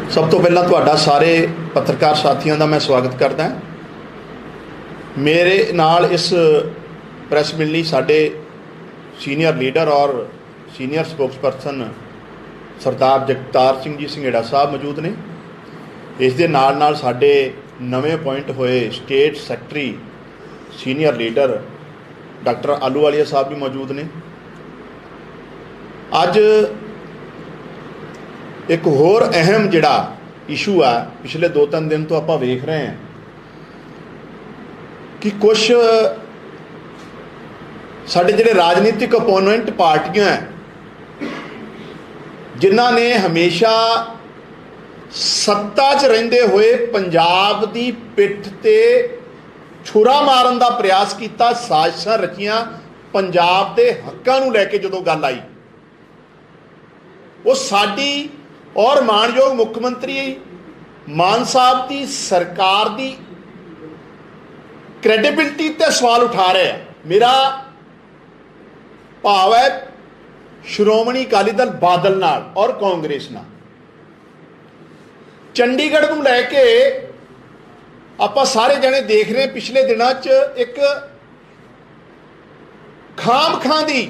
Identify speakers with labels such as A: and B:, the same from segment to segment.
A: सब तो पहला तुहाडा सारे पत्रकार साथियों का मैं स्वागत करदा। मेरे नाल इस प्रैस मिलनी साडे सीनियर लीडर और सीनियर स्पोक्सपर्सन सरदार जगतार सिंह जी संघेड़ा साहब मौजूद ने। इस दे नाल नाल साडे नवे अपॉइंट होए state secretary senior leader doctor Ahluwalia साहब भी मौजूद ने। अज एक होर अहम जिहड़ा इशू है, पिछले 2-3 दिन तो आप वेख रहे हैं कि कुछ साडे जिहड़े राजनीतिक ओपोनेंट पार्टियां हैं जिन्हां ने हमेशा सत्ता च रहिंदे होए पंजाब दी पिठ ते छुरा मारन दा प्रयास किया, साजिशां रचियां पंजाब दे हक्कां नूं लैके जदों गल आई, वो साडी और मानयोग मुख्यमंत्री मान साहब की सरकार की क्रेडिबिलिटी ते सवाल उठा रहे हैं। मेरा भाव है श्रोमणी अकाली दल बादल नाल और कांग्रेस नाल चंडीगढ़ को लैके आप सारे जने देख रहे हैं। पिछले दिनों एक खाम खां दी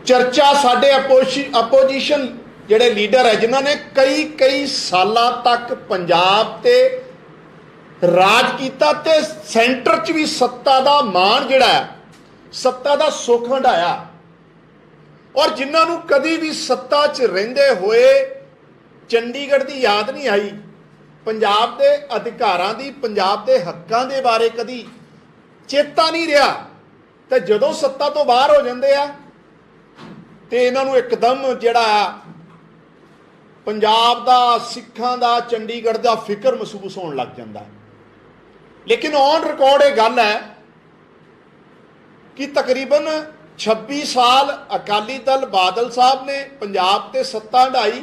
A: चर्चा साडे अपोजिशन जिहड़े लीडर है जिन्होंने कई साल तक पंजाब ते राज किया ते सेंटर च भी सत्ता दा मान जिहड़ा है, सत्ता दा सुख हंडाया, और जिन्होंने कदी भी सत्ता च रहिंदे होए चंडीगढ़ की याद नहीं आई, पंजाब के अधिकारां दी, पंजाब के हक्कां दे बारे कदी चेता नहीं रहा। तो जदों सत्ता तो बाहर हो जाते हैं तो इन्हों एकदम जिहड़ा पंजाब दा, सिखां दा, चंडीगढ़ दा फिक्र महसूस होने लग जाता है। लेकिन ऑन रिकॉर्ड ये गल है कि तकरीबन 26 साल अकाली दल बादल साहब ने पंजाब ते सत्ता हंडाई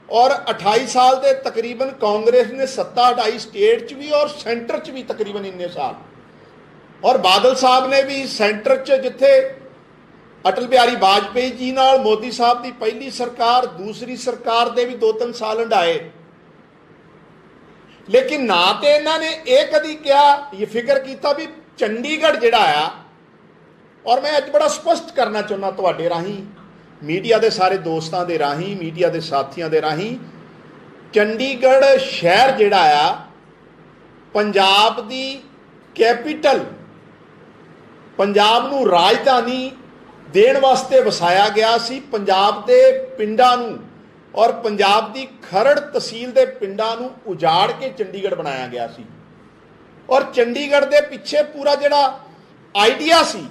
A: और 28 साल के तकरीबन कांग्रेस ने सत्ता हटाई, स्टेट च भी और सेंटर च भी तकरीबन इन्ने साल। और बादल साहब ने भी सेंटर च जिथे अटल बिहारी वाजपेयी जी नाल मोदी साहब की पहली सरकार, दूसरी सरकार दे भी 2-3 साल हंडाए, लेकिन ना तो इन्होंने ये कदी क्या ये फिक्र किया भी चंडीगढ़ जिहड़ा आ, और मैं अज बड़ा स्पष्ट करना चाहुंदा तुहाडे राही, मीडिया के सारे दोस्तों के राही, मीडिया के साथियों के राही, चंडीगढ़ शहर जिहड़ा आ पंजाब की कैपिटल, पंजाब नूं राजधानी देण वास्ते वसाया गया सी। पंजाब के पिंडां नूं और पंजाब की खरड़ तहसील के पिंडां नूं उजाड़ के चंडीगढ़ बनाया गया सी। और चंडीगढ़ के पिछे पूरा जिहड़ा आइडिया सी,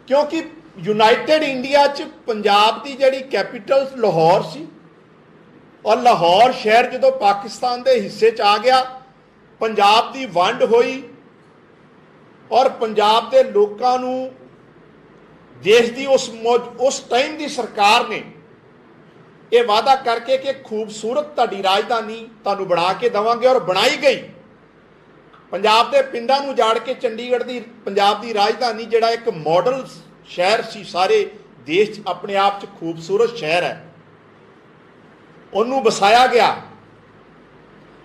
A: क्योंकि यूनाइटेड इंडिया च पंजाब की जिहड़ी कैपिटल लाहौर सी, और लाहौर शहर जदों पाकिस्तान के हिस्से च आ गया, पंजाब की वंड होई और पंजाब के लोगों नूं देश की उस टाइम की सरकार ने यह वादा करके कि खूबसूरत तुहाडी राजधानी तुहानूं बना के देवांगे, और बनाई गई। पंजाब के पिंडां नूं जाड़ के चंडीगढ़ की पंजाब की राजधानी जिहड़ा एक मॉडल शहर सी, सारे देश अपने आप च खूबसूरत शहर है, उन्होंने बसाया गया।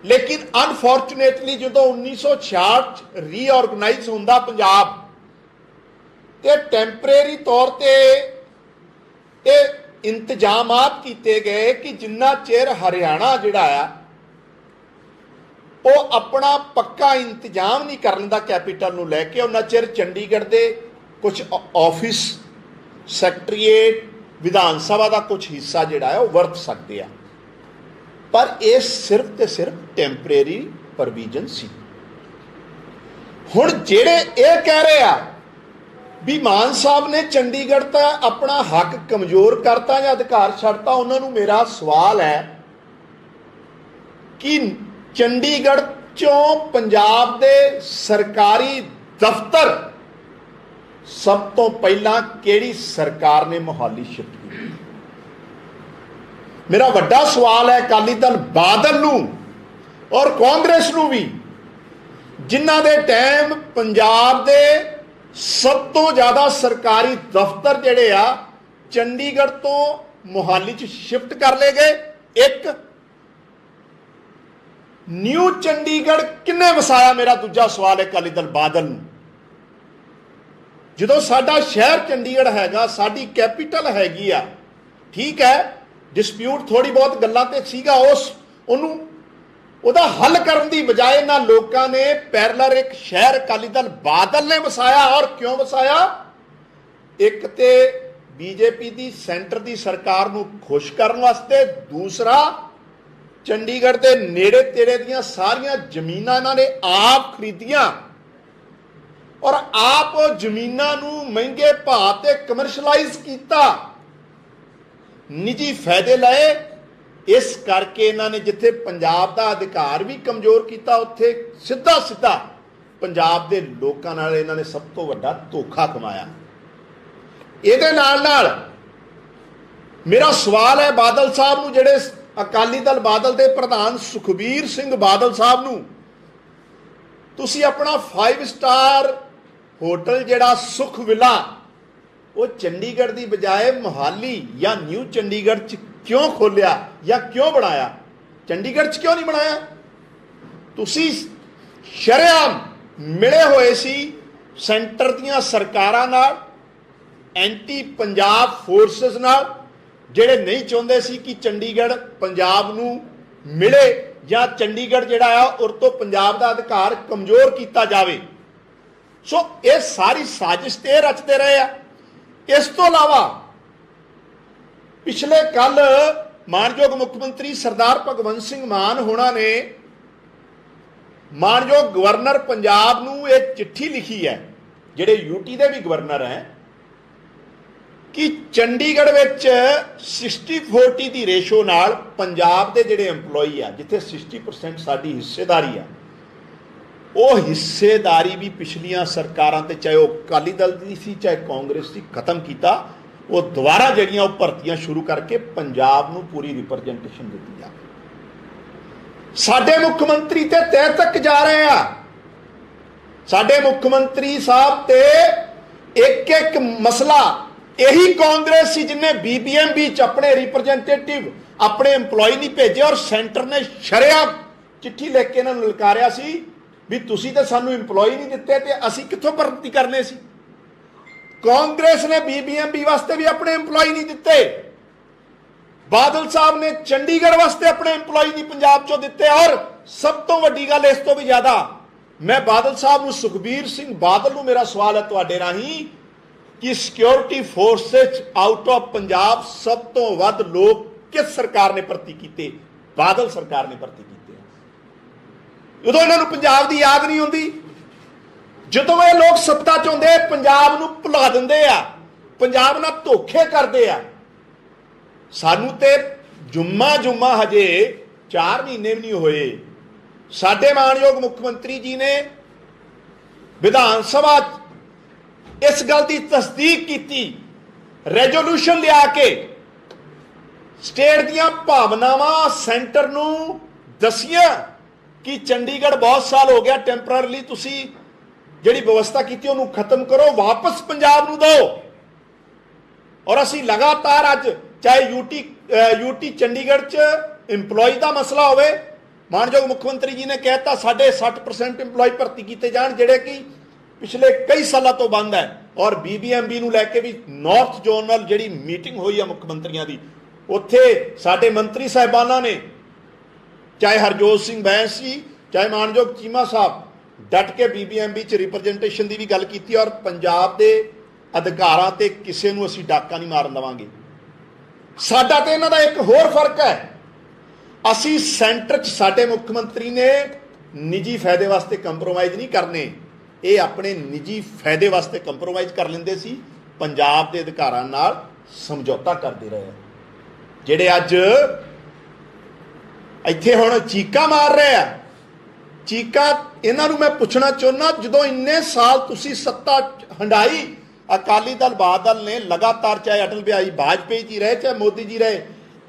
A: लेकिन अनफॉर्चुनेटली जो 1966 रीऑर्गनाइज होंदा पंजाब ते टैंपरेरी तौर पर इंतजामात किए गए कि जिन्ना चेर हरियाणा जिहड़ा आ वो अपना पक्का इंतजाम नहीं कर लेंदा कैपिटल नूं लैके, उन्ना चेर चंडीगढ़ के कुछ ऑफिस, सैकटरीएट, विधान सभा का कुछ हिस्सा जिहड़ा है वो वरत सकते हैं। पर यह सिर्फ तो सिर्फ टैंपरेरी प्रोविजन सी। हुण जिहड़े ये कह रहे हैं भी मान साहब ने चंडीगढ़ का अपना हक कमजोर करता या अधिकार छड्डता, उन्होंने मेरा सवाल है कि चंडीगढ़ चों पंजाब दे सरकारी दफ्तर सब तो पहला केड़ी सरकार ने मोहाली शिफ्ट की? मेरा वड्डा सवाल है अकाली दल बादल नूं और कांग्रेस नूं भी, जिन्हां दे टाइम पंजाब दे सब तो ज़्यादा सरकारी दफ्तर जिहड़े आ चंडीगढ़ तो मोहाली च शिफ्ट कर ले गए। एक न्यू चंडीगढ़ किन्ने वसाया, मेरा दूजा सवाल है अकाली दल बादल नूं। ਜਦੋਂ ਸਾਡਾ शहर चंडीगढ़ हैगा, साडी कैपिटल हैगी आ, ठीक है डिस्प्यूट थोड़ी बहुत गल्लां ते सीगा, ਉਹਨੂੰ ਉਹਦਾ हल करन दी बजाय इन्हां लोकां ने पैरलर एक शहर अकाली दल बादल ने वसाया। और क्यों वसाया? एक ते बीजेपी दी सेंटर दी सरकार नूं खुश करन वास्ते, दूसरा चंडीगढ़ दे नेड़े तेड़े दियां सारियां जमीनां इन्हां ने आप खरीदियां और आप जमीनां नूं महंगे भाव ते कमर्शलाइज कीता, निजी फायदे लए। इस करके इन्हां ने जिथे पंजाब दा अधिकार भी कमजोर किया, उत्थे सीधा सीधा पंजाब दे लोकां नाल इन्हां ने सब तो वड्डा धोखा कमाया। इहदे नाल नाल मेरा सवाल है बादल साहब नूं, जिहड़े अकाली दल बादल दे प्रधान सुखबीर सिंह बादल साहब नूं तुसीं अपना 5 स्टार होटल जिहड़ा सुख विला वो चंडीगढ़ की बजाय मोहाली या न्यू चंडीगढ़ च क्यों खोलिया या क्यों बनाया? चंडीगढ़ च क्यों नहीं बनाया? तुसी शरेआम मिले हुए सी सेंटर दियां सरकारां नाल, एंटी पंजाब फोर्सेस नाल, जिहड़े नहीं चाहुंदे सी कि चंडीगढ़ पंजाब नूं मिले या चंडीगढ़ जिहड़ा आ उस तो पंजाब दा अधिकार कमजोर किया जावे। सो ये सारी साजिश ते रचते रहे आ। इस तो इलावा पिछले कल मानयोग मुख्यमंत्री सरदार भगवंत सिंह मान होना ने मानयोग गवर्नर पंजाब नूं एक चिट्ठी लिखी है, जिहड़े यूटी दे भी गवर्नर हैं, कि चंडीगढ़ विच 60-40 की रेशो नाल पंजाब दे जिहड़े एंपलॉई आ, जिथे 60% साडी हिस्सेदारी आ, वो हिस्सेदारी भी पिछलियां सरकारां ते चाहे वह अकाली दल की सी चाहे कांग्रेस की खत्म किया। वो दोबारा जड़ियां भर्तियां शुरू करके पंजाब नूं पूरी रिप्रजेंटेशन दी जाए। साडे मुख्यमंत्री ते तय तक जा रहे हैं। साडे मुख्यमंत्री साहब ते एक एक मसला, यही कांग्रेस सी जिन्हें बीबीएमबी च अपने रिप्रजेंटेटिव अपने एंपलॉय नहीं भेजे और सेंटर ने शरेआम चिट्ठी लिख के इन्हां नूं ललकारिया सी भी तुसी ते सानू एंपलॉय नहीं दिते ते असी कित्थों भर्ती करने सी। कांग्रेस ने बीबीएमबी वास्ते भी अपने एंपलॉय नहीं दिते, बादल साहब ने चंडीगढ़ वास्ते अपने एंपलॉय नहीं पंजाब चों दिते। और सब तो वड्डी गल इस तो भी ज्यादा, मैं बादल साहब नूं सुखबीर सिंह बादल नूं मेरा सवाल है तुहाडे राहीं कि security forces out of Punjab सब तो वध लोग किस सरकार ने भर्ती कीते? बादल सरकार ने भर्ती कीते। उदों इन्हां पंजाब की याद नहीं आती, जदों ये लोग सत्ता च आउंदे पंजाब नूं भुला दिंदे आ, पंजाब नाल धोखे करदे आ। सानू ते जुम्मा हजे 4 महीने भी नहीं होए, साडे मानयोग मुख्यमंत्री जी ने विधान सभा इस गल की तस्दीक की, रेजोल्यूशन लिया के स्टेट दियां भावनावां सेंटर नूं दसियां कि चंडीगढ़ बहुत साल हो गया टेंपररी तुसी जिहड़ी व्यवस्था की उन्होंने खत्म करो, वापस पंजाब नूं दो। और असी लगातार अज चाहे यूटी चंडीगढ़ च इंपलॉय का मसला होवे, मानयोग मुख्यमंत्री जी ने कहता साढ़े 60% इंपलॉय भर्ती किए जान जिहड़े कि पिछले कई सालों तो बंद है। और बीबीएमबी नूं लैके भी नॉर्थ जोनल जिहड़ी मीटिंग हुई है मुख्यमंत्रियों की, उत्थे साडे मंत्री साहिबाना ने चाहे हरजोत सिंह बैंस जी चाहे मानयोग चीमा साहब डट के बीबीएमबी च रिप्रजेंटेशन की भी गल की और पंजाब के अधिकारां ते किसी नूं असीं डाका नहीं मारन देवांगे। साडा ते इन्हां दा एक होर फर्क है, असीं सेंटर च साडे मुख्यमंत्री ने निजी फायदे वास्ते कंप्रोमाइज़ नहीं करने, ये अपने निजी फायदे वास्ते कंप्रोमाइज़ कर लेंदे सी, पंजाब के अधिकारां नाल समझौता करते रहे। जिहड़े अज इत्थे हुण चीकां मार रहे आ, चीकां इन्हां नूं मैं पुछना चाहुंदा, जदों इन्ने साल तुसीं सत्ता हंडाई, अकाली दल बादल ने लगातार चाहे अटल बिहारी वाजपेयी जी रहे चाहे मोदी जी रहे,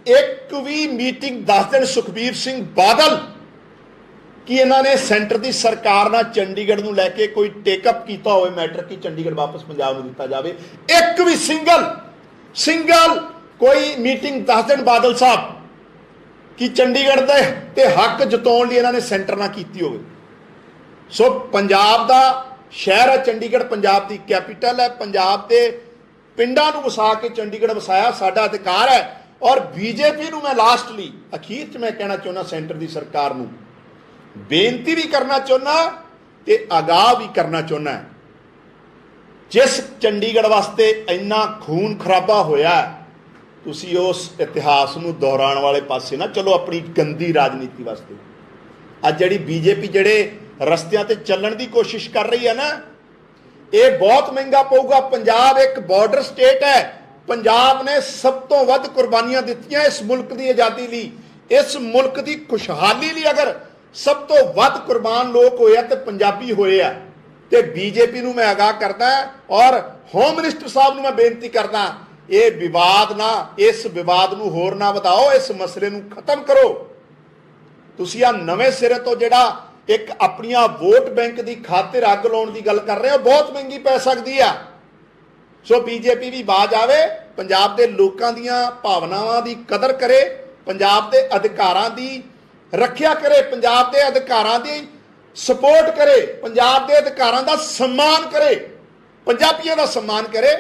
A: एक भी मीटिंग 10 दिन सुखबीर सिंह बादल कि इन्होंने सेंटर की सरकार ना चंडीगढ़ नूं लैके कोई टेकअप किया हो मैटर कि चंडीगढ़ वापस पंजाब नूं दिता जाए, एक भी सिंगल कोई मीटिंग दस दिन बादल साहब कि चंडीगढ़ दे ते हक जताउण लई इन्हां ने सेंटर नाल कीती होवे। सो पंजाब दा शहर है चंडीगढ़, पंजाब की कैपीटल है, पंजाब के पिंडां नूं वसा के चंडीगढ़ वसाया साडा अधिकार है। और बीजेपी नूं मैं लास्टली अखीर च मैं कहना चाहुंदा सेंटर की सरकार नूं बेनती भी करना चाहुंदा ते आगाह भी करना चाहुंदा, जिस चंडीगढ़ वास्ते इन्ना खून खराबा होया तुसी उस इतिहास नूं दोहराउण वाले पासे ना चलो अपनी गंदी राजनीति वास्ते। अज जिहड़ी बीजेपी जिहड़े रस्तियां ते चलण की कोशिश कर रही है ना, ये बहुत महंगा पऊगा। पंजाब एक बॉर्डर स्टेट है, पंजाब ने सब तो वध कुर्बानियां दित्तियां इस मुल्क की आज़ादी लई, इस मुल्क की खुशहाली लई। अगर सब तो वध कुर्बान लोग होए तो पंजाबी होए आ। ते बीजेपी नूं मैं आगाह करदा और होम मिनिस्टर साहब नूं मैं बेनती करदा, ये विवाद ना, इस विवाद नूं होर ना वधाओ, इस मसले नूं खत्म करो। तुसीं आ नवें सिरे तो जिहड़ा एक अपनियां वोट बैंक की खातिर अग लाउण की गल कर रहे हो, बहुत महंगी पै सकती है। सो बीजेपी भी बाज आवे, पंजाब के लोगों दीयां भावनावां की कदर करे, पंजाब के अधिकारां की रखिया करे, पंजाब के अधिकारां की सपोर्ट करे, पंजाब के अधिकारां का सम्मान करे, पंजाबियों का सम्मान करे।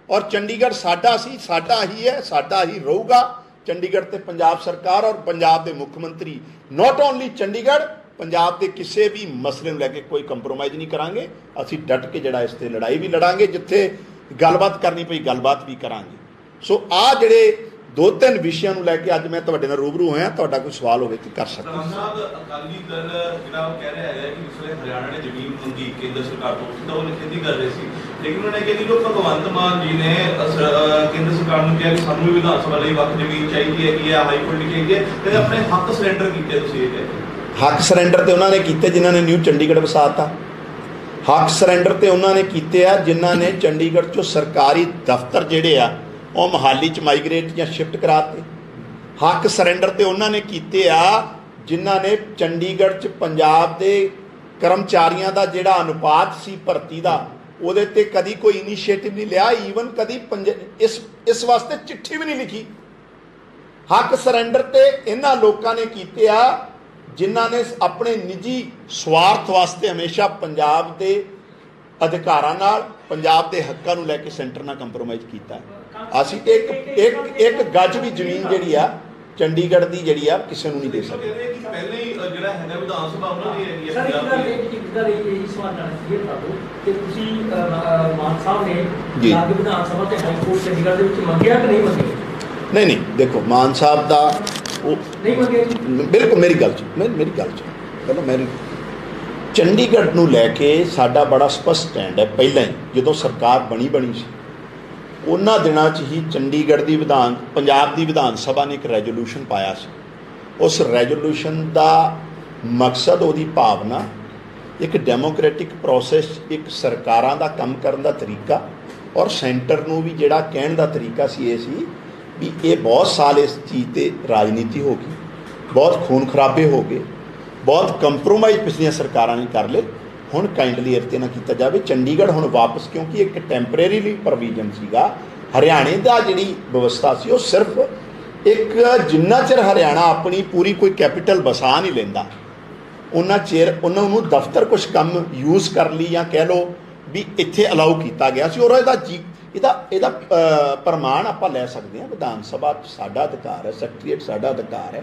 A: और चंडीगढ़ साडा सी, साडा ही है, साडा ही रहूगा। चंडीगढ़ ते पंजाब सरकार और पंजाब के मुख्यमंत्री नॉट ओनली चंडीगढ़, पंजाब के किसी भी मसले को लैके कोई कंप्रोमाइज़ नहीं करांगे। असीं डट के जिहड़ा इस ते लड़ाई भी लड़ांगे, जिथे गलबात करनी पई गलबात भी करांगे। सो आ जिहड़े दो तीन विषयां नूं लैके अज मैं तुहाडे नाल रूबरू होया, तुहाडा कोई सवाल होवे तो कर सकदा।
B: अकाली दल जिहड़ा कह रहा है कि इसलिए हरियाणा ने जमीन मंगी केंद्र सरकार तो उसका वो खेती कर रहे सी, लेकिन उन्होंने कहा कि जो भगवंत मान जी ने केंद्र सरकार ने कहा कि सानू विधान सभा लई वक्त जमीन चाहिए है कि हाई कोर्ट ने चाहिए ते अपने हक सरेंडर कीते। तुसीं ये कहते
A: हक सरेंडर तो उन्होंने किए जिन्होंने न्यू चंडीगढ़ वसाता, हक सरेंडर तो उन्होंने किए आ जिन्होंने चंडीगढ़ चो सरकारी दफ्तर जिहड़े आ वो मोहाली च माइग्रेट या शिफ्ट कराते। हक सरेंडर तो उन्होंने किए आ जिन्होंने चंडीगढ़ च पंजाब के कर्मचारियों का जिहड़ा अनुपात सी भर्ती का ਉਹਦੇ ਤੇ कभी कोई इनीशिएटिव नहीं लिया, ईवन कभी इस वास्ते चिट्ठी भी नहीं लिखी। हक सरेंडर ते इन्हां लोकां ने कीते आ जिन्हां ने अपने निजी स्वार्थ वास्ते हमेशा पंजाब के अधिकारां नाल पंजाब के हक्कां नूं लैके सेंटर नाल कंप्रोमाइज़ कीता। असीं एक गज भी जमीन जिहड़ी आ चंडीगढ़ की जिहड़ी आ किसी नूं नहीं दे सकदे।
B: पहले ही जिहड़ा हैगा विधान सभा उन्हां दी हैगी
C: सर एक गल ਇਹ ਸਵਾਲ ਜਾਣਾ ਸੀ ਤੁਹਾਨੂੰ ਕਿ ਤੁਸੀਂ ਮਾਨ ਸਾਹਿਬ ਨੇ ਲਾਗ ਵਿਧਾਨ ਸਭਾ ਤੇ ਹਾਈ ਕੋਰਟ ਚੰਡੀਗੜ੍ਹ ਦੇ ਵਿੱਚ ਮੰਗਿਆ ਕਿ ਨਹੀਂ ਮੰਗਿਆ?
A: नहीं देखो मान साहब का
C: नहीं मंगे
A: बिल्कुल मेरी गल मेरी गल चलो मेरी चंडीगढ़ नूं लैके साडा बड़ा स्पष्ट स्टैंड है। पहला ही जो सरकार बनी सी उन्हां दिनां च ही चंडीगढ़ की विधान पंजाब की विधान सभा ने एक रेजोल्यूशन पाया सी। उस रेजोल्यूशन का मकसद उहदी भावना एक डेमोक्रेटिक प्रोसैस, एक सरकारां दा काम करन दा तरीका और सेंटर नूं भी जिहड़ा कहण दा तरीका सी ये सी भी ये बहुत साल इस चीज़ पर राजनीति हो गई, बहुत खून खराबे हो गए, बहुत कंप्रोमाइज़ पिछलियां सरकारां ने कर ले। हुण काइंडली इत्ते ना किया जाए चंडीगढ़ हुण वापस, क्योंकि एक टैंपरेरी प्रोविजन सीगा हरियाणे का जिहड़ी व्यवस्था सी वो सिर्फ एक जिन्ना चिर हरियाणा अपनी पूरी कोई कैपिटल बसा नहीं लेंदा उन्ना चिर उन्होंने दफ्तर कुछ कम यूज़ कर ली या कह लो भी इत्थे अलाउ किया गया सी। और ਇਹਦਾ ਪ੍ਰਮਾਣ ਆਪਾਂ ਲੈ ਸਕਦੇ ਹਾਂ। ਵਿਧਾਨ ਸਭਾ ਸਾਡਾ ਅਧਿਕਾਰ ਹੈ, ਸੈਕਟਰੀਏਟ ਸਾਡਾ ਅਧਿਕਾਰ ਹੈ।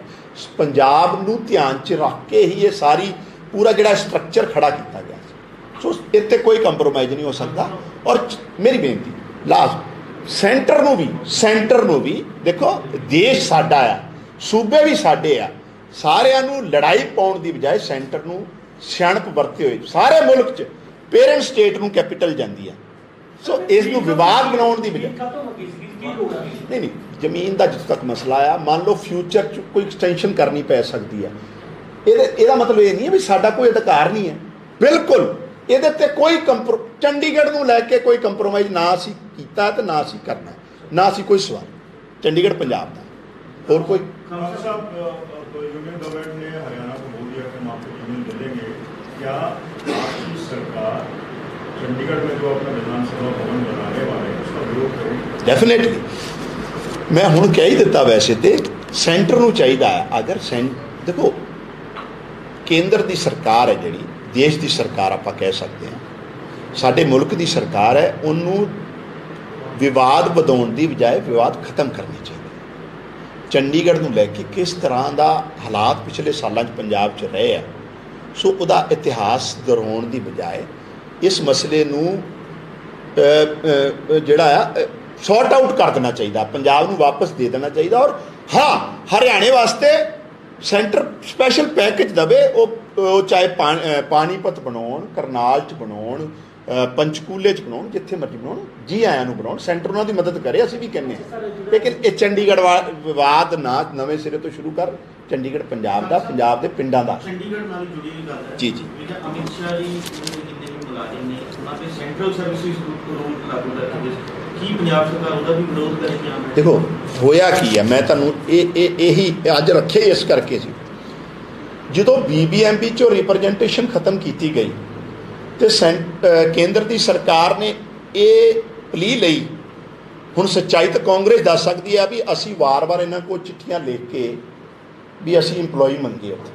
A: ਪੰਜਾਬ ਨੂੰ ਧਿਆਨ 'ਚ ਰੱਖ ਕੇ ਹੀ ਇਹ ਸਾਰੀ ਪੂਰਾ ਜਿਹੜਾ ਸਟਰਕਚਰ ਖੜਾ ਕੀਤਾ ਗਿਆ ਸੀ। ਸੋ ਇੱਥੇ ਕੋਈ ਕੰਪਰੋਮਾਈਜ਼ ਨਹੀਂ ਹੋ ਸਕਦਾ। ਔਰ ਮੇਰੀ ਬੇਨਤੀ ਲਾਸਟ ਸੈਂਟਰ ਨੂੰ ਵੀ ਦੇਖੋ ਦੇਸ਼ ਸਾਡਾ ਆ, ਸੂਬੇ ਵੀ ਸਾਡੇ ਆ, ਸਾਰਿਆਂ ਨੂੰ ਲੜਾਈ ਪਾਉਣ ਦੀ ਬਜਾਏ ਸੈਂਟਰ ਨੂੰ ਸਿਆਣਪ ਵਰਤੇ ਹੋਏ ਸਾਰੇ ਮੁਲਕ 'ਚ ਪੇਰੈਂਟ ਸਟੇਟ ਨੂੰ ਕੈਪੀਟਲ ਜਾਂਦੀ ਆ। सो इस विवाद बनाने की बजाय नहीं जमीन का जिस तक मसला आ मान लो फ्यूचर च कोई एक्सटेंशन करनी पै सकती है, ਇਹਦਾ मतलब ये नहीं है भी साडा कोई अधिकार नहीं है। बिल्कुल ਇਹਦੇ ਤੇ कोई चंडीगढ़ ਨੂੰ ਲੈ ਕੇ कोई कंप्रोमाइज़ ना असीं कीता ते ना असीं करना, ना असीं कोई सवाल। चंडीगढ़ पंजाब का और कोई
D: यूनियन गवर्नमेंट ने हरियाणा को बोल दिया कि हम आपको जमीन दे देंगे, क्या आपकी सरकार चंडीगढ़ में जो अपना विधानसभा भवन बनाने वाले हैं उसका विरोध करें?
A: डेफिनेटली मैं हुण कह ही दिता, वैसे तो सेंटर नूं चाहीदा है, अगर देखो केंद्र की सरकार है जिहड़ी देश की सरकार आपां कह सकते हैं, साडे मुल्क की सरकार है, उन्होंने विवाद वधाउण की बजाय विवाद खत्म करने चाहिए। चंडीगढ़ नूं लैके किस तरह का हालात पिछले सालों पंजाब च रहे हैं, सो उहदा इतिहास दोहराउण की बजाय इस मसले नूं जिहड़ा आ सॉर्ट आउट कर देना चाहिए, पंजाब नूं वापस दे देना चाहिए। और हाँ, हरियाणे वास्ते सेंटर स्पैशल पैकेज दवे, चाहे पानीपत बनाउण, करनाल च बनाउण, पंचकूले च बनाउण, जिथे मर्जी बनाउण, जी आयां नूं बनाउण, सेंटर उन्हां दी मदद करे, असीं भी कहने हैं। लेकिन ये चंडीगढ़ विवाद ना नवें सिरे तो शुरू कर, चंडीगढ़ पंजाब दा, पंजाब दे पिंडां दा।
E: चंडीगढ़ नाल जुड़ी हुई गल है
A: जी जी,
E: अमित शाह जी जिन्ने भी मुलाजिम ने उन्हां ते सेंट्रल सर्विसिज रूल लागू करके की पंजाब सरकार उहदा भी विरोध करेगी?
A: देखो होया की है, मैं तुहानूं यही अज रखे इस करके सी, जदों BBMP चो रिप्रजेंटेशन खत्म की गई तो केंद्र की सरकार ने ये पली लई, हुण सच्चाई तो कांग्रेस दस सकती है भी असी वार वार इन्हां को चिट्ठियां लिख के भी असी इंपलॉय मंगे उत्थे,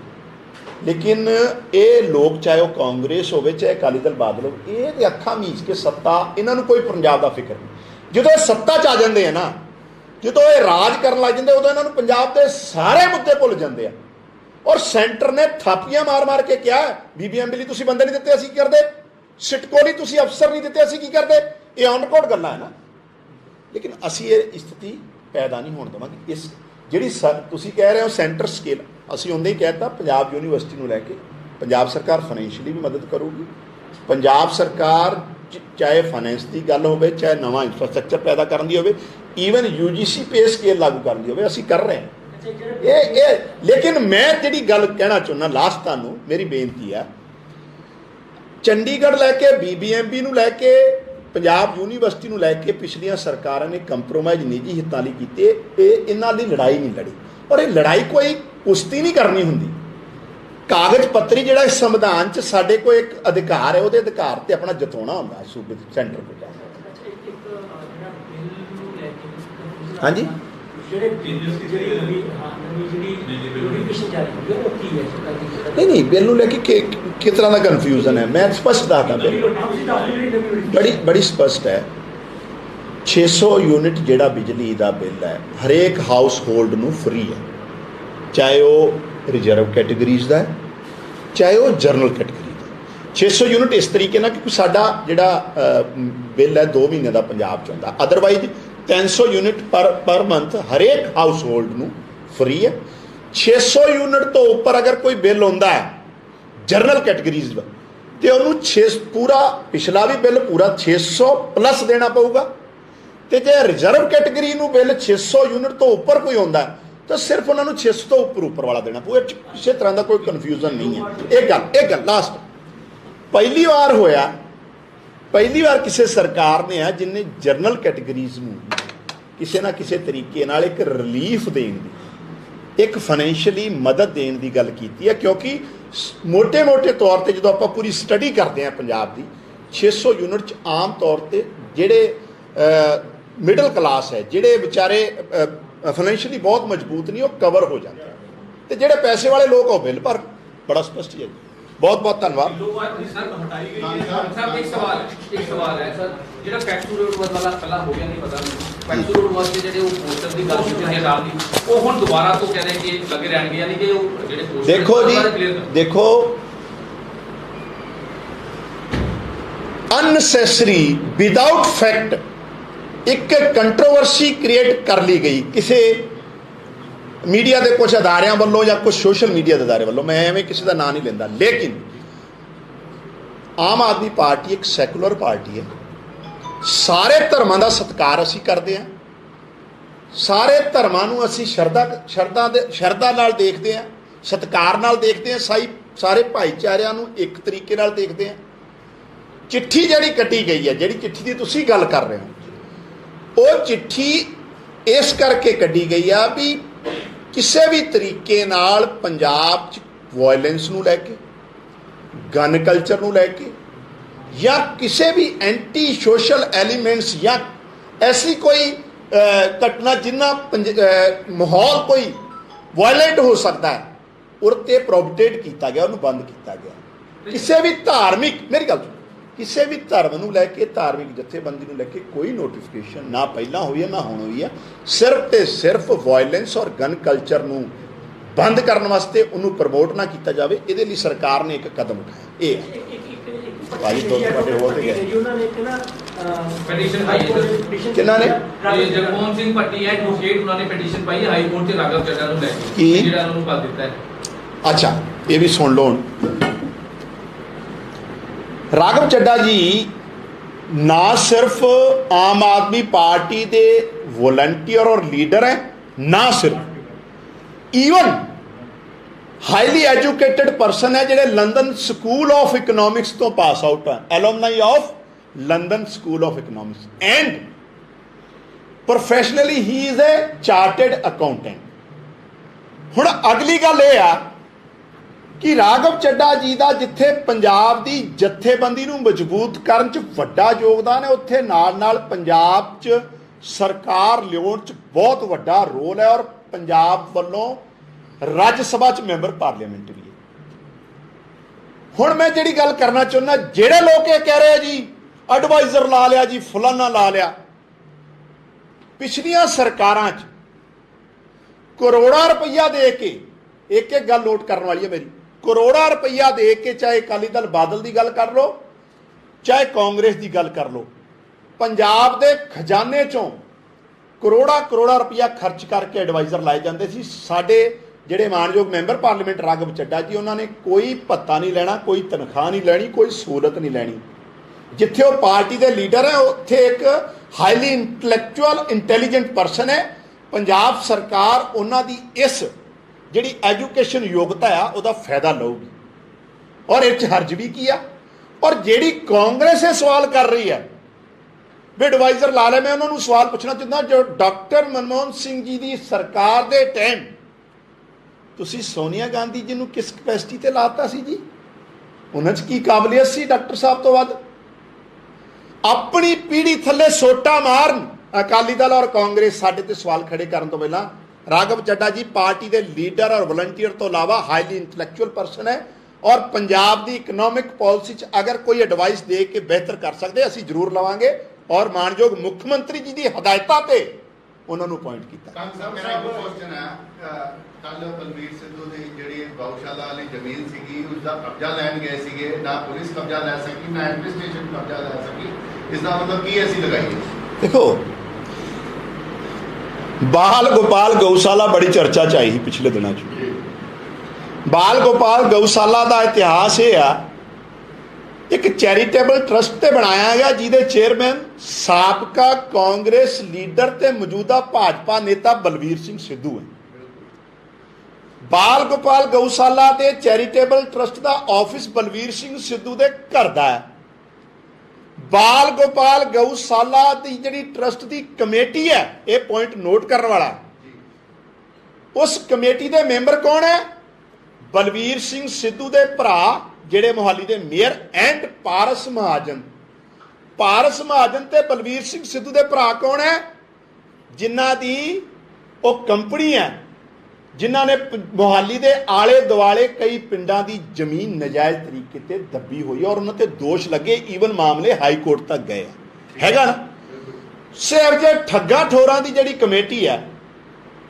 A: लेकिन ये लोग चाहे वह कांग्रेस हो चाहे अकाली दल बादल हो, ये अखां मीच के सत्ता, इन्हों कोई पंजाब का फिक्र नहीं। जो सत्ता च आ जाते हैं ना, जो ये राज कर लग जाते उदों इन्हों पंजाब के सारे मुद्दे भुल जाते हैं। और सेंटर ने थापियां मार मार के क्या BBMP ਲਈ ਤੁਸੀਂ ਬੰਦੇ नहीं ਦਿੱਤੇ, ਅਸੀਂ ਕੀ ਕਰਦੇ, सिटको ਲਈ ਤੁਸੀਂ अफसर नहीं ਦਿੱਤੇ, ਅਸੀਂ ਕੀ ਕਰਦੇ, ये ऑन रिकॉर्ड गल्लां है ना। लेकिन असी ये स्थिति पैदा नहीं होने देवांगे। इस जिहड़ी तुसीं कह रहे हो सेंटर स्केल, असी उन्हें ही कहता पंजाब यूनीवर्सिटी नूं लैके पंजाब सरकार फाइनैंशियली भी मदद करूगी। पंजाब सरकार चाहे फाइनैंस की गल होवे, चाहे नवा इंफ्रास्ट्रक्चर पैदा करन दी होवे, ईवन UGC पे स्केल लागू करन दी होवे, असी कर रहे हैं ये। लेकिन मैं जिहड़ी गल कहना चाहुंदा लास्ट तुहानूं मेरी बेनती है, चंडीगढ़ लैके BBMP नूं लैके पंजाब यूनीवर्सिटी नूं लैके पिछलियां सरकारां ने कंप्रोमाइज़ निजी हितां लई कीते, इन्हां लई लड़ाई नहीं लड़ी। और ये लड़ाई कोई कुश्ती नहीं करनी हुंदी, कागज पत्तरी जिहड़ा संविधान च साडे कोल एक अधिकार है, उहदे अधिकार ते अपना जताउणा हुंदा सूबे सेंटर को। हाँ जी, नहीं बिल नूं लैके किस तरह का कन्फ्यूजन है, मैं स्पष्ट दसदा, बिल बड़ी स्पष्ट है। 600 यूनिट जिहड़ा बिजली का बिल है हरेक हाउस होल्ड नूं फ्री है, चाहे वह रिजर्व कैटेगरीज का है, चाहे वह जनरल कैटेगरी का। 600 यूनिट इस तरीके ना कि साडा जिहड़ा बिल है 2 महीने का पंजाब च आउंदा, अदरवाइज 300 यूनिट पर मंथ हरेक हाउस होल्ड नूं फ्री है। 600 यूनिट तो उपर अगर कोई बिल आउंदा है जनरल कैटेगरीज का, तो उन्होंने पूरा पिछला भी बिल पूरा 600 प्लस देना पऊगा, तो जो रिजर्व कैटेगरी नूं बिल 600 यूनिट तो उपर कोई आउंदा तो सिर्फ उन्होंने 600 तो उपर वाला देना पऊगा। किसी तरह का कोई कन्फ्यूजन नहीं है। एक गल लास्ट, पहली बार होया, पहली बार किसी सरकार ने है जिन्हें जनरल कैटेगरीज में किसी ना किसी तरीके नाल एक रिलीफ देने की, एक फाइनैंशियली मदद देने की गल की है। क्योंकि मोटे मोटे तौर पर जो आप पूरी स्टडी करते हैं पंजाब की, 600 यूनिट च आम तौर पर जिहड़े मिडल क्लास है, जिहड़े बेचारे फाइनैंशियली बहुत मजबूत नहीं, वो कवर हो जाते हैं, तो जिहड़े पैसे वाले लोग वो बिल भर, बड़ा स्पष्ट है। बहुत बहुत धन्यवाद।
F: एक सवाल है सर, ਜਿਹੜਾ ਫੈਕਟਰੀ ਰੋਡ ਵਾਲਾ ਪਹਿਲਾਂ ਹੋ ਗਿਆ ਨਹੀਂ ਪਤਾ, ਫੈਕਟਰੀ ਰੋਡ ਵਾਸਤੇ ਜਿਹੜੇ ਉਹ ਪੋਸਟਰ ਦੀ ਗੱਲ ਕੀਤੀ ਹੈ ਨਾਲ ਦੀ, ਉਹ ਹੁਣ ਦੁਬਾਰਾ ਤੋਂ ਕਹਿ ਰਹੇ ਕਿ ਲੱਗੇ ਰਹਿਣਗੇ, ਯਾਨੀ ਕਿ ਉਹ ਜਿਹੜੇ ਪੋਸਟਰ
A: देखो जी, देखो अननैसेसरी विदाउट फैक्ट एक कंट्रोवर्सी क्रिएट कर ली गई किसी मीडिया के कुछ अदारियां वालों या कुछ सोशल मीडिया के अदारे वालों, मैं एवं किसी का नाम नहीं लेंदा, लेकिन आम आदमी पार्टी एक सैकुलर पार्टी है, सारे धर्मां दा सत्कार असीं करते हैं, सारे धर्मां नूं असीं शरधा नाल देखते हैं, सत्कार नाल देखते हैं, सारे भाईचारिਆਂ नूं एक तरीके नाल देखते हैं। चिट्ठी जिहड़ी कटी गई है, जिहड़ी चिट्ठी की तुसीं गल कर रहे हो, वो चिट्ठी इस करके कटी गई है भी किसी भी तरीके नाल पंजाब च वायलेंस नूं लैके, गन कल्चर नूं लैके, या किसी भी एंटी सोशल एलीमेंट्स या ऐसी कोई ਘਟਨਾ ਜਿੰਨਾ ਮਾਹੌਲ ਕੋਈ ਵਾਇਲੈਂਟ ਹੋ ਸਕਦਾ ਹੈ ਉਹਦੇ ਤੇ ਪ੍ਰੋਬਟੇਟ ਕੀਤਾ ਗਿਆ, ਉਹਨੂੰ ਬੰਦ ਕੀਤਾ ਗਿਆ। ਕਿਸੇ ਵੀ ਧਾਰਮਿਕ, ਮੇਰੀ ਗੱਲ ਸੁਣੋ, ਕਿਸੇ ਵੀ ਧਰਮ ਨੂੰ ਲੈ ਕੇ, ਧਾਰਮਿਕ ਜਥੇਬੰਦੀ ਨੂੰ ਲੈ ਕੇ ਕੋਈ ਨੋਟੀਫਿਕੇਸ਼ਨ ਨਾ ਪਹਿਲਾਂ ਹੋਈ ਹੈ ਨਾ ਹੁਣ ਹੋਈ ਹੈ। ਸਿਰਫ ਤੇ ਸਿਰਫ ਵਾਇਲੈਂਸ ਔਰ ਗਨ ਕਲਚਰ ਨੂੰ ਬੰਦ ਕਰਨ ਵਾਸਤੇ ਉਹਨੂੰ ਪ੍ਰਮੋਟ ਨਾ ਕੀਤਾ ਜਾਵੇ, ਇਹਦੇ ਲਈ ਸਰਕਾਰ ਨੇ ਇੱਕ ਕਦਮ ਉਠਾਇਆ। ਇਹ ਭਾਈ ਦੋ ਤੁਹਾਡੇ ਹੋਰ ਤੇ ਗਏ
C: ਉਹਨਾਂ ਨੇ ਇੱਕ ਨਾ
F: ਪੈਟੀਸ਼ਨ ਪਾਈ ਹੈ।
A: ਕਿਹਨਾਂ ਨੇ?
F: ਇਹ ਜਗਮੋਹਨ ਸਿੰਘ ਭੱਟੀ ਹੈ ਐਡਵੋਕੇਟ, ਉਹਨਾਂ ਨੇ ਪੈਟੀਸ਼ਨ ਪਾਈ ਹੈ ਹਾਈ ਕੋਰਟ 'ਚ ਰਾਘਵ ਚੱਡਾ ਨੂੰ ਲੈ ਕੇ,
A: ਕੀ?
F: ਜਿਹੜਾ ਉਹਨਾਂ ਨੂੰ ਪਾ ਦਿੱਤਾ ਹੈ।
A: ਅੱਛਾ, ਇਹ ਵੀ ਸੁਣ ਲਓ ਹੁਣ। ਰਾਘਵ ਚੱਡਾ ਜੀ ਨਾ ਸਿਰਫ ਆਮ ਆਦਮੀ ਪਾਰਟੀ ਦੇ ਵੋਲੰਟੀਅਰ ਔਰ ਲੀਡਰ ਹੈ, ਨਾ ਸਿਰਫ ਈਵਨ ਹਾਈਲੀ ਐਜੂਕੇਟਡ ਪਰਸਨ ਹੈ, ਜਿਹੜੇ ਲੰਡਨ ਸਕੂਲ ਆਫ ਇਕਨੋਮਿਕਸ ਤੋਂ ਪਾਸ ਆਊਟ ਹੈ, alumni of London School of Economics, and professionally he is a chartered accountant. ਹੁਣ ਅਗਲੀ ਗੱਲ ਇਹ ਆ ਕਿ ਰਾਘਵ ਚੱਡਾ ਜੀ ਦਾ ਜਿੱਥੇ ਪੰਜਾਬ ਦੀ ਜਥੇਬੰਦੀ ਨੂੰ ਮਜ਼ਬੂਤ ਕਰਨ 'ਚ ਵੱਡਾ ਯੋਗਦਾਨ ਹੈ, ਉੱਥੇ ਨਾਲ ਨਾਲ ਪੰਜਾਬ 'ਚ ਸਰਕਾਰ ਲਿਆਉਣ 'ਚ ਬਹੁਤ ਵੱਡਾ ਰੋਲ ਹੈ, ਔਰ ਪੰਜਾਬ ਵੱਲੋਂ ਰਾਜ ਸਭਾ 'ਚ ਮੈਂਬਰ ਪਾਰਲੀਮੈਂਟ ਵੀ ਹੈ। ਹੁਣ ਮੈਂ ਜਿਹੜੀ ਗੱਲ ਕਰਨਾ ਚਾਹੁੰਦਾ, ਜਿਹੜੇ ਲੋਕ ਇਹ ਕਹਿ ਰਹੇ ਜੀ ਐਡਵਾਈਜ਼ਰ ਲਾ ਲਿਆ ਜੀ, ਫਲਾਨਾ ਲਾ ਲਿਆ, ਪਿਛਲੀਆਂ ਸਰਕਾਰਾਂ 'ਚ ਕਰੋੜਾਂ ਰੁਪਈਆ ਦੇ ਕੇ, ਇੱਕ ਇੱਕ ਗੱਲ ਨੋਟ ਕਰਨ ਵਾਲੀ ਹੈ ਮੇਰੀ, ਕਰੋੜਾਂ ਰੁਪਈਆ ਦੇ ਕੇ, ਚਾਹੇ ਅਕਾਲੀ ਦਲ ਬਾਦਲ ਦੀ ਗੱਲ ਕਰ ਲਓ, ਚਾਹੇ ਕਾਂਗਰਸ ਦੀ ਗੱਲ ਕਰ ਲਓ, ਪੰਜਾਬ ਦੇ ਖਜ਼ਾਨੇ 'ਚੋਂ ਕਰੋੜਾਂ ਰੁਪਈਆ ਖਰਚ ਕਰਕੇ ਐਡਵਾਈਜ਼ਰ ਲਾਏ ਜਾਂਦੇ ਸੀ। ਸਾਡੇ ਜਿਹੜੇ ਮਾਨਯੋਗ ਮੈਂਬਰ ਪਾਰਲੀਮੈਂਟ ਰਾਘਵ ਚੱਡਾ ਜੀ, ਉਹਨਾਂ ਨੇ ਕੋਈ ਭੱਤਾ ਨਹੀਂ ਲੈਣਾ, ਕੋਈ ਤਨਖਾਹ ਨਹੀਂ ਲੈਣੀ, ਕੋਈ ਸਹੂਲਤ ਨਹੀਂ ਲੈਣੀ। ਜਿੱਥੇ ਉਹ ਪਾਰਟੀ ਦੇ ਲੀਡਰ ਹੈ, ਉੱਥੇ ਇੱਕ ਹਾਈਲੀ ਇੰਟੈਲੈਕਚੁਅਲ ਇੰਟੈਲੀਜੈਂਟ ਪਰਸਨ ਹੈ। ਪੰਜਾਬ ਸਰਕਾਰ ਉਹਨਾਂ ਦੀ ਇਸ ਜਿਹੜੀ ਐਜੂਕੇਸ਼ਨ ਯੋਗਤਾ ਆ ਉਹਦਾ ਫਾਇਦਾ ਲਊਗੀ, ਔਰ ਇਹ 'ਚ ਹਰਜ ਵੀ ਕੀ ਆ। ਔਰ ਜਿਹੜੀ ਕਾਂਗਰਸ ਇਹ ਸਵਾਲ ਕਰ ਰਹੀ ਹੈ ਵੀ ਐਡਵਾਈਜ਼ਰ ਲਾ ਲੈ, ਮੈਂ ਉਹਨਾਂ ਨੂੰ ਸਵਾਲ ਪੁੱਛਣਾ ਚਾਹੁੰਦਾ, ਜੋ ਡਾਕਟਰ ਮਨਮੋਹਨ ਸਿੰਘ ਜੀ ਦੀ ਸਰਕਾਰ ਦੇ ਟਾਈਮ ਤੁਸੀਂ ਸੋਨੀਆ ਗਾਂਧੀ ਜੀ ਨੂੰ ਕਿਸ ਕਪੈਸਿਟੀ ਤੇ ਲਾਤਾ ਸੀ ਜੀ? ਉਹਨਾਂ 'ਚ ਕੀ ਕਾਬਲੀਅਤ ਸੀ ਡਾਕਟਰ ਸਾਹਿਬ ਤੋਂ ਵੱਧ? ਆਪਣੀ ਪੀੜ੍ਹੀ ਥੱਲੇ ਸੋਟਾ ਮਾਰਨ ਅਕਾਲੀ ਦਲ ਔਰ ਕਾਂਗਰਸ ਸਾਡੇ ਤੇ ਸਵਾਲ ਖੜੇ ਕਰਨ ਤੋਂ ਪਹਿਲਾਂ ਰਾਘਵ ਚੱਡਾ ਜੀ ਪਾਰਟੀ ਦੇ ਲੀਡਰ ਔਰ ਵਲੰਟੀਅਰ ਤੋਂ ਇਲਾਵਾ ਹਾਈਲੀ ਇੰਟੈਲੈਕਚੁਅਲ ਪਰਸਨ ਹੈ, ਔਰ ਪੰਜਾਬ ਦੀ ਇਕਨੋਮਿਕ ਪਾਲਿਸੀ 'ਚ ਅਗਰ ਕੋਈ ਐਡਵਾਈਸ ਦੇ ਕੇ ਬਿਹਤਰ ਕਰ ਸਕਦੇ ਅਸੀਂ ਜ਼ਰੂਰ ਲਵਾਂਗੇ, ਔਰ ਮਾਨਯੋਗ ਮੁੱਖ ਮੰਤਰੀ ਜੀ ਦੀ ਹਦਾਇਤਾਂ ਤੇ ਉਹਨਾਂ ਨੂੰ ਅਪਾਇੰਟ ਕੀਤਾ।
G: ਸਾਹਿਬ ਮੇਰਾ ਇੱਕ ਕੁਐਸਚਨ ਹੈ, ਕੱਲ ਬਲਬੀਰ ਸਿੱਧੂ ਦੀ ਜਿਹੜੀ ਗਊਸ਼ਾਲਾ ਵਾਲੀ ਜ਼ਮੀਨ ਸੀਗੀ ਉਸਦਾ ਕਬਜ਼ਾ ਲੈਣ ਗਏ ਸੀਗੇ, ਨਾ ਪੁਲਿਸ ਕਬਜ਼ਾ ਲੈ ਸਕੀ ਨਾ ਐਡਮਿਨਿਸਟ੍ਰੇਸ਼ਨ ਕਬਜ਼ਾ ਲੈ ਸਕੀ, ਇਸ ਦਾ ਮਤਲਬ ਕੀ ਅਸੀਂ ਲਗਾਈਏ?
A: ਦੇਖੋ, ਬਾਲ ਗੋਪਾਲ ਗਊਸ਼ਾਲਾ ਬੜੀ ਚਰਚਾ 'ਚ ਆਈ ਸੀ ਪਿਛਲੇ ਦਿਨਾਂ 'ਚ। ਬਾਲ ਗੋਪਾਲ ਗਊਸ਼ਾਲਾ ਦਾ ਇਤਿਹਾਸ ਇਹ ਆ, ਇੱਕ ਚੈਰੀਟੇਬਲ ਟਰਸਟ ਤੇ ਬਣਾਇਆ ਗਿਆ, ਜਿਹਦੇ ਚੇਅਰਮੈਨ ਸਾਬਕਾ ਕਾਂਗਰਸ ਲੀਡਰ ਤੇ ਮੌਜੂਦਾ ਭਾਜਪਾ ਨੇਤਾ ਬਲਬੀਰ ਸਿੰਘ ਸਿੱਧੂ ਹੈ। ਬਾਲ ਗੋਪਾਲ ਗਊਸ਼ਾਲਾ ਦੇ ਚੈਰੀਟੇਬਲ ਟਰਸਟ ਦਾ ਆਫਿਸ ਬਲਬੀਰ ਸਿੰਘ ਸਿੱਧੂ ਦੇ ਘਰ ਦਾ ਹੈ। ਬਾਲ ਗੋਪਾਲ ਗਊਸ਼ਾਲਾ ਦੀ ਜਿਹੜੀ ਟਰਸਟ ਦੀ ਕਮੇਟੀ ਹੈ, ਇਹ ਪੁਆਇੰਟ ਨੋਟ ਕਰਨ ਵਾਲਾ, ਉਸ ਕਮੇਟੀ ਦੇ ਮੈਂਬਰ ਕੌਣ ਹੈ? ਬਲਬੀਰ ਸਿੰਘ ਸਿੱਧੂ ਦੇ ਭਰਾ ਜਿਹੜੇ ਮੋਹਾਲੀ ਦੇ ਮੇਅਰ ਐਂਡ ਪਾਰਸ ਮਹਾਜਨ। ਪਾਰਸ ਮਹਾਜਨ ਤੇ ਬਲਬੀਰ ਸਿੰਘ ਸਿੱਧੂ ਦੇ ਭਰਾ ਕੌਣ ਹੈ? ਜਿਨ੍ਹਾਂ ਦੀ ਉਹ ਕੰਪਨੀ ਹੈ, ਜਿਨ੍ਹਾਂ ਨੇ ਮੋਹਾਲੀ ਦੇ ਆਲੇ ਦੁਆਲੇ ਕਈ ਪਿੰਡਾਂ ਦੀ ਜ਼ਮੀਨ ਨਜਾਇਜ਼ ਤਰੀਕੇ ਤੇ ਦੱਬੀ ਹੋਈ, ਔਰ ਉਹਨਾਂ ਤੇ ਦੋਸ਼ ਲੱਗੇ, ਈਵਨ ਮਾਮਲੇ ਹਾਈ ਕੋਰਟ ਤੱਕ ਗਏ। ਹੈਗਾ ਨਾ? ਸਿਰ ਜੇ ਠੱਗਾ ਠੋਰਾਂ ਦੀ ਜਿਹੜੀ ਕਮੇਟੀ ਹੈ,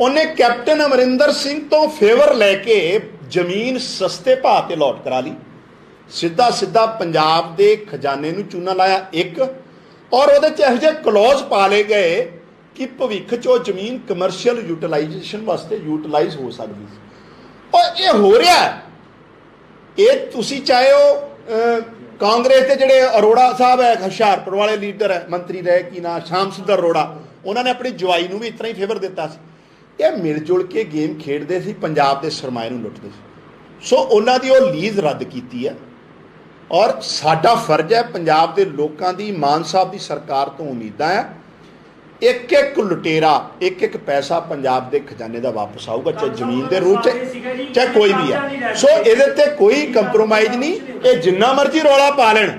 A: ਉਹਨੇ ਕੈਪਟਨ ਅਮਰਿੰਦਰ ਸਿੰਘ ਤੋਂ ਫੇਵਰ ਲੈ ਕੇ ਜ਼ਮੀਨ ਸਸਤੇ ਭਾਅ ਤੇ ਲੋਟ ਕਰਾ ਲਈ, ਸਿੱਧਾ ਪੰਜਾਬ ਦੇ ਖਜ਼ਾਨੇ ਨੂੰ ਚੂਨਾ ਲਾਇਆ ਇੱਕ, ਔਰ ਉਹਦੇ 'ਚ ਇਹੋ ਜਿਹੇ ਕਲੌਜ਼ ਪਾ ਲਏ ਗਏ ਕਿ ਭਵਿੱਖ 'ਚ ਉਹ ਜ਼ਮੀਨ ਕਮਰਸ਼ੀਅਲ ਯੂਟਿਲਾਈਜੇਸ਼ਨ ਵਾਸਤੇ ਯੂਟਿਲਾਈਜ਼ ਹੋ ਸਕਦੀ ਸੀ। ਔਰ ਇਹ ਹੋ ਰਿਹਾ, ਇਹ ਤੁਸੀਂ ਚਾਹੇ ਉਹ ਕਾਂਗਰਸ ਦੇ ਜਿਹੜੇ ਅਰੋੜਾ ਸਾਹਿਬ ਹੈ, ਹੁਸ਼ਿਆਰਪੁਰ ਵਾਲੇ ਲੀਡਰ ਹੈ, ਮੰਤਰੀ ਰਹੇ, ਕੀ ਨਾ ਸ਼ਾਮ ਸੁੰਦਰ ਅਰੋੜਾ, ਉਹਨਾਂ ਨੇ ਆਪਣੀ ਜਵਾਈ ਨੂੰ ਵੀ ਇਸ ਤਰ੍ਹਾਂ ਹੀ ਫੇਵਰ ਦਿੱਤਾ ਸੀ। ਇਹ ਮਿਲ ਜੁਲ ਕੇ ਗੇਮ ਖੇਡਦੇ ਸੀ, ਪੰਜਾਬ ਦੇ ਸਰਮਾਏ ਨੂੰ ਲੁੱਟਦੇ ਸੀ। ਸੋ ਉਹਨਾਂ ਦੀ ਉਹ ਲੀਜ਼ ਰੱਦ ਕੀਤੀ ਹੈ, ਔਰ ਸਾਡਾ ਫਰਜ਼ ਹੈ, ਪੰਜਾਬ ਦੇ ਲੋਕਾਂ ਦੀ ਮਾਨ ਸਾਹਿਬ ਦੀ ਸਰਕਾਰ ਤੋਂ ਉਮੀਦਾਂ ਹੈ, ਇੱਕ ਇੱਕ ਲੁਟੇਰਾ, ਇੱਕ ਇੱਕ ਪੈਸਾ ਪੰਜਾਬ ਦੇ ਖਜ਼ਾਨੇ ਦਾ ਵਾਪਸ ਆਊਗਾ, ਚਾਹੇ ਜ਼ਮੀਨ ਦੇ ਰੂਪ 'ਚ, ਚਾਹੇ ਕੋਈ ਵੀ ਹੈ। ਸੋ ਇਹਦੇ ਤੇ ਕੋਈ ਕੰਪਰੋਮਾਈਜ਼ ਨਹੀਂ, ਇਹ ਜਿੰਨਾ ਮਰਜ਼ੀ ਰੌਲਾ ਪਾ ਲੈਣ,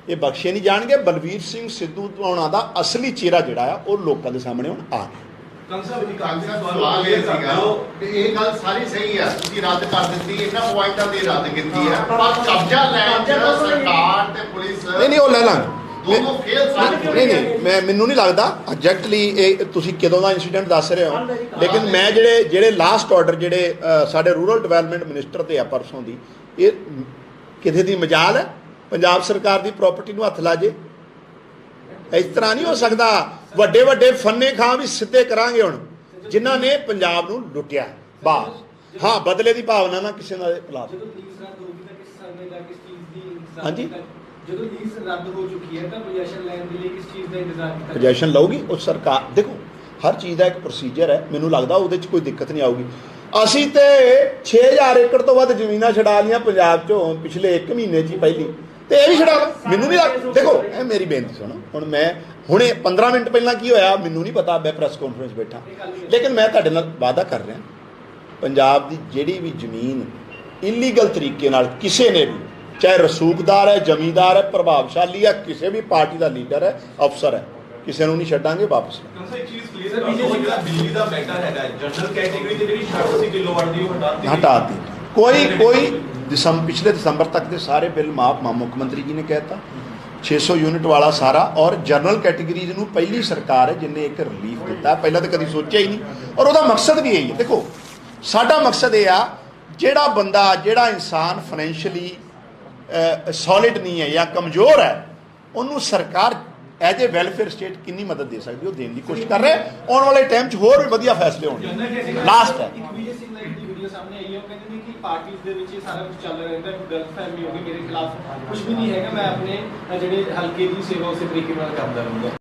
A: ਇਹ ਬਖਸ਼ੇ ਨਹੀਂ ਜਾਣਗੇ। ਬਲਵੀਰ ਸਿੰਘ ਸਿੱਧੂ ਹੋਣਾ ਦਾ ਅਸਲੀ ਚਿਹਰਾ ਜਿਹੜਾ ਆ ਉਹ ਲੋਕਾਂ ਦੇ ਸਾਹਮਣੇ ਹੁਣ ਆ ਗਿਆ।
B: ਕੰਸਾ ਵੀ
G: ਕਾਂਗਰਸ ਸਵਾਲ ਇਹ ਸੀਗਾ ਕਿ ਇਹ ਗੱਲ ਸਾਰੀ ਸਹੀ ਹੈ, ਤੁਸੀਂ ਰੱਦ ਕਰ ਦਿੱਤੀ, ਇਹਨਾਂ ਪੁਆਇੰਟਾਂ ਦੀ ਰੱਦ ਕੀਤੀ ਹੈ, ਪਰ ਕਬਜ਼ਾ ਲੈਣ ਚ ਸਰਕਾਰ ਤੇ ਪੁਲਿਸ
A: ਨਹੀਂ ਉਹ ਲੈ ਲਾਂਗੇ।
G: ਦੋਨੋਂ ਫੇਲ ਸਾਬਿਤ
A: ਨਹੀਂ ਮੈਨੂੰ ਨਹੀਂ ਲੱਗਦਾ ਐਗਜ਼ੈਕਟਲੀ ਇਹ ਤੁਸੀਂ ਕਦੋਂ ਦਾ ਇਨਸੀਡੈਂਟ ਦੱਸ ਰਹੇ ਹੋ, ਲੇਕਿਨ ਮੈਂ ਜਿਹੜੇ ਲਾਸਟ ਆਰਡਰ ਜਿਹੜੇ ਸਾਡੇ ਰੂਰਲ ਡਿਵੈਲਪਮੈਂਟ ਮਿਨਿਸਟਰ ਤੇ ਆ ਪਰਸੋਂ ਦੀ, ਇਹ ਕਿਤੇ ਦੀ ਮਜਾਲ ਹੈ ਪੰਜਾਬ ਸਰਕਾਰ ਦੀ ਪ੍ਰਾਪਰਟੀ ਨੂੰ ਹੱਥ ਲਾ ਜੇ? ਇਸ ਤਰ੍ਹਾਂ ਨਹੀਂ ਹੋ ਸਕਦਾ। ਵੱਡੇ ਵੱਡੇ ਫੰਨੇ ਖਾਂ ਵੀ ਸਿੱਧੇ ਕਰਾਂਗੇ ਹੁਣ ਜਿਨ੍ਹਾਂ ਨੇ ਪੰਜਾਬ ਨੂੰ ਲੁੱਟਿਆ। ਬਸ ਹਾਂ, ਬਦਲੇ ਦੀ ਭਾਵਨਾ ਨਾਲ ਕਿਸੇ ਨਾਲ ਖਿਲਾਫ। ਹਾਂਜੀ,
C: ਜਦੋਂ ਲੀਜ਼ ਰੱਦ ਹੋ ਚੁੱਕੀ ਹੈ ਤਾਂ ਪੋਜੀਸ਼ਨ ਲੈਣ ਦੇ ਲਈ ਕਿਸ ਚੀਜ਼ ਦਾ ਇੰਤਜ਼ਾਰ ਕੀਤਾ?
A: ਪੋਜੀਸ਼ਨ ਲਊਗੀ ਉਹ ਸਰਕਾਰ। ਦੇਖੋ ਹਰ ਚੀਜ਼ ਦਾ ਇੱਕ ਪ੍ਰੋਸੀਜਰ ਹੈ, ਮੈਨੂੰ ਲੱਗਦਾ ਉਹਦੇ 'ਚ ਕੋਈ ਦਿੱਕਤ ਨਹੀਂ ਆਊਗੀ। ਅਸੀਂ ਤੇ 6000 ਏਕੜ ਤੋਂ ਵੱਧ ਜ਼ਮੀਨਾਂ ਛਡਾ ਲਈਆਂ ਪੰਜਾਬ 'ਚੋਂ ਪਿਛਲੇ 1 ਮਹੀਨੇ 'ਚ ਹੀ ਪਹਿਲੀ, ਤੇ ਇਹ ਵੀ ਛਡਾ ਲਓ। ਮੈਨੂੰ ਨਹੀਂ ਲੱਗਦਾ। ਦੇਖੋ ਇਹ ਮੇਰੀ ਬੇਨਤੀ ਸੁਣੋ, ਹੁਣ ਮੈਂ ਹੁਣੇ 15 ਮਿੰਟ ਪਹਿਲਾਂ ਕੀ ਹੋਇਆ ਮੈਨੂੰ ਨਹੀਂ ਪਤਾ, ਮੈਂ ਪ੍ਰੈਸ ਕਾਨਫਰੰਸ ਬੈਠਾ, ਲੇਕਿਨ ਮੈਂ ਤੁਹਾਡੇ ਨਾਲ ਵਾਅਦਾ ਕਰ ਰਿਹਾ ਪੰਜਾਬ ਦੀ ਜਿਹੜੀ ਵੀ ਜ਼ਮੀਨ ਇਲੀਗਲ ਤਰੀਕੇ ਨਾਲ ਕਿਸੇ ਨੇ ਵੀ, ਚਾਹੇ ਰਸੂਖਦਾਰ ਹੈ, ਜ਼ਮੀਂਦਾਰ ਹੈ, ਪ੍ਰਭਾਵਸ਼ਾਲੀ ਹੈ, ਕਿਸੇ ਵੀ ਪਾਰਟੀ ਦਾ ਲੀਡਰ ਹੈ, ਅਫਸਰ ਹੈ, ਕਿਸੇ ਨੂੰ ਨਹੀਂ ਛੱਡਾਂਗੇ ਵਾਪਸ।
B: ਕੰਸਾ ਇੱਕ ਚੀਜ਼ ਕਲੀਅਰ ਕਰ ਦਿਓ, ਜਿਹੜਾ ਬਿਜਲੀ ਦਾ ਮੈਟਰ ਹੈਗਾ ਜਨਰਲ ਕੈਟੇਗਰੀ ਤੇ ਜਿਹੜੀ 88 ਕਿਲੋਵਾਟ ਦੀ ਉਹ
A: ਹਟਾਤੀ। ਕੋਈ ਪਿਛਲੇ ਦਸੰਬਰ ਤੱਕ ਦੇ ਸਾਰੇ ਬਿੱਲ ਮਾਫ ਮੁੱਖ ਮੰਤਰੀ ਜੀ ਨੇ ਕਹਿਤਾ। 600 ਯੂਨਿਟ ਵਾਲਾ ਸਾਰਾ, ਔਰ ਜਨਰਲ ਕੈਟੇਗਰੀਜ਼ ਨੂੰ ਪਹਿਲੀ ਸਰਕਾਰ ਹੈ ਜਿੰਨੇ ਇੱਕ ਰਿਲੀਫ ਦਿੱਤਾ, ਪਹਿਲਾਂ ਤਾਂ ਕਦੀ ਸੋਚਿਆ ਹੀ ਨਹੀਂ, ਔਰ ਉਹਦਾ ਮਕਸਦ ਵੀ ਇਹੀ ਹੈ। ਦੇਖੋ ਸਾਡਾ ਮਕਸਦ ਇਹ ਆ, ਜਿਹੜਾ ਬੰਦਾ ਜਿਹੜਾ ਇਨਸਾਨ ਫਾਈਨੈਂਸ਼ੀਅਲੀ ਸੋਲਿਡ ਨਹੀਂ ਹੈ ਜਾਂ ਕਮਜ਼ੋਰ ਹੈ, ਉਹਨੂੰ ਸਰਕਾਰ ਐਜ ਏ ਵੈਲਫੇਅਰ ਸਟੇਟ ਕਿੰਨੀ ਮਦਦ ਦੇ ਸਕਦੀ ਉਹ ਦੇਣ ਦੀ ਕੋਸ਼ਿਸ਼ ਕਰ ਰਹੇ। ਆਉਣ ਵਾਲੇ ਟਾਈਮ 'ਚ ਹੋਰ ਵੀ ਵਧੀਆ ਫੈਸਲੇ ਹੋਣਗੇ। ਲਾਸਟ ਹੈ
C: ਸਾਹਮਣੇ ਆਈ ਹੈ, ਉਹ ਕਹਿੰਦੇ ਨੇ ਕਿ ਪਾਰਟੀਆਂ ਦੇ ਵਿੱਚ ਇਹ ਸਾਰਾ ਕੁਝ ਚੱਲ ਰਿਹਾ ਰਹਿੰਦਾ, ਗਲਤਫਹਿਮੀ ਹੋ ਗਈ, ਮੇਰੇ ਖਿਲਾਫ ਕੁਝ ਵੀ ਨਹੀਂ ਹੈਗਾ, ਮੈਂ ਆਪਣੇ ਜਿਹੜੇ ਹਲਕੇ ਦੀ ਸੇਵਾ ਉਸੇ ਤਰੀਕੇ ਨਾਲ ਕਰਦਾ ਰਹੂੰਗਾ।